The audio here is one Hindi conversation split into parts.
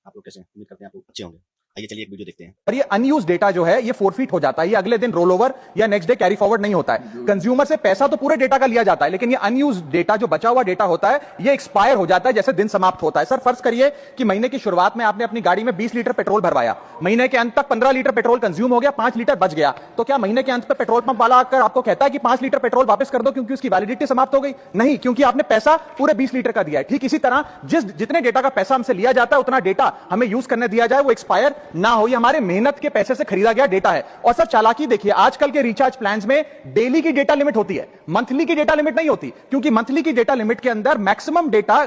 आप लोग कैसे हैं? उम्मीद करते हैं आप लोग अच्छे होंगे। आइए चलिए एक वीडियो देखते हैं। और ये अनयूज डेटा जो है ये फोरफीट हो जाता है, ये अगले दिन रोल ओवर या नेक्स्ट डे कैरी फॉरवर्ड नहीं होता है। कंज्यूमर से पैसा तो पूरे डेटा का लिया जाता है, लेकिन ये अनयूज डेटा जो बचा हुआ डेटा होता है ये एक्सपायर हो जाता है जैसे दिन समाप्त होता है। सर फर्ज करिए कि महीने की शुरुआत में आपने अपनी गाड़ी में 20 लीटर पेट्रोल भरवाया, महीने के अंत तक 15 लीटर पेट्रोल कंज्यूम हो गया, 5 लीटर बच गया, तो क्या महीने के अंत पे पेट्रोल पंप वाला आकर आपको कहता है कि 5 लीटर पेट्रोल वापस कर दो क्योंकि उसकी वैलिडिटी समाप्त हो गई? नहीं, क्योंकि आपने पैसा पूरे 20 लीटर का दिया है। ठीक इसी तरह जितने डेटा का पैसा हमसे लिया जाता है उतना डेटा हमें यूज करने दिया जाए, वो एक्सपायर ना हो, ये हमारे मेहनत के पैसे से खरीदा गया डेटा है। और सर चालाकी देखिए, आजकल के रिचार्ज प्लान्स में डेली की डेटा लिमिट होती है, मंथली की डेटा लिमिट नहीं होती, क्योंकि मंथली की डेटा लिमिट के अंदर मैक्सिमम डेटा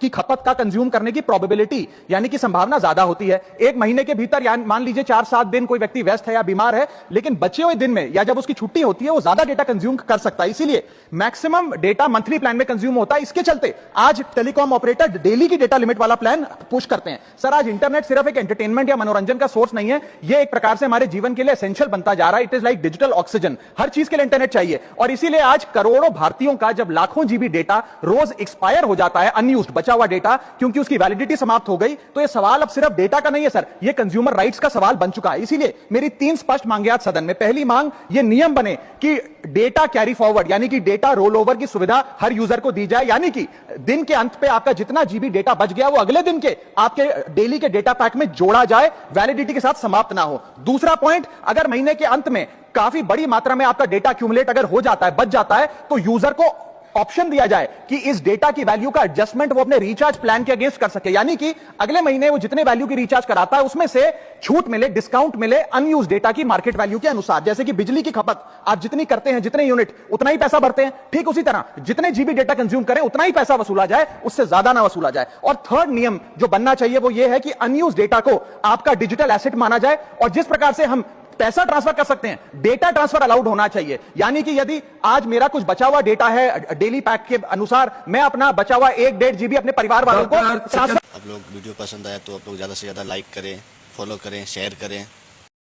की खपत का कंज्यूम करने की प्रोबेबिलिटी यानी कि संभावना ज्यादा होती है। एक महीने के भीतर या मान लीजिए 4-7 दिन कोई व्यक्ति व्यस्त है या बीमार है, लेकिन बचे हुए दिन में या जब उसकी छुट्टी होती है वो ज्यादा डेटा कंज्यूम कर सकता है, इसीलिए मैक्सिमम डेटा मंथली प्लान में कंज्यूम होता है। इसके चलते आज टेलीकॉम ऑपरेटर डेली की डेटा लिमिट वाला प्लान पुश करते हैं। सर आज इंटरनेट सिर्फ एक एंटरटेनमेंट या मनोरंजन का सोर्स नहीं है, ये एक प्रकार से हमारे जीवन के लिए एसेंशियल बनता जा रहा है। It is like digital oxygen, हर चीज के लिए इंटरनेट चाहिए, और इसीलिए आज करोड़ों भारतीयों का जब लाखों जीबी डेटा रोज एक्सपायर हो जाता है, अनयूज्ड बचा हुआ डेटा, क्योंकि उसकी वैलिडिटी समाप्त हो गई, तो ये सवाल अब सिर्फ डेटा का नहीं है सर, ये कंज्यूमर राइट्स का सवाल बन चुका है। इसीलिए मेरी 3 स्पष्ट मांगे आज सदन में। पहली मांग, ये नियम बने कि डेटा कैरी फॉरवर्ड यानी कि डेटा रोल ओवर की सुविधा हर यूजर को दी जाए, यानी कि दिन के अंत पे आपका जितना जीबी डेटा बच गया वो अगले दिन के आपके डेली के डेटा पैक में जोड़ा जाए, वैलिडिटी के साथ समाप्त ना हो। दूसरा पॉइंट, अगर महीने के अंत में काफी बड़ी मात्रा में आपका डेटा एक्यूमुलेट अगर हो जाता है, बच जाता है, तो यूजर को ऑप्शन दिया जाए कि इस डेटा की वैल्यू का एडजस्टमेंट वो अपने रिचार्ज प्लान के अगेंस्ट कर सके, यानी कि अगले महीने वो जितने वैल्यू की रिचार्ज कराता है उसमें से छूट मिले, डिस्काउंट मिले अनयूज डेटा की मार्केट वैल्यू के अनुसार। जैसे कि बिजली की खपत आप जितनी करते हैं, जितने यूनिट, उतना ही पैसा भरते हैं, ठीक उसी तरह जितने जीबी डेटा कंज्यूम करें उतना ही पैसा वसूला जाए, उससे ज्यादा ना वसूला जाए। और थर्ड नियम जो बनना चाहिए वो ये है कि अनयूज डेटा को आपका डिजिटल एसेट माना जाए, और जिस प्रकार से हम पैसा ट्रांसफर कर सकते हैं, डेटा ट्रांसफर अलाउड होना चाहिए। यानी कि यदि आज मेरा कुछ बचा हुआ डेटा है डेली पैक के अनुसार, मैं अपना बचा हुआ 1-1.5 जीबी अपने परिवार वालों को ट्रांसफर। आप लोग वीडियो पसंद आया तो आप लोग ज्यादा से ज्यादा लाइक करें, फॉलो करें, शेयर करें।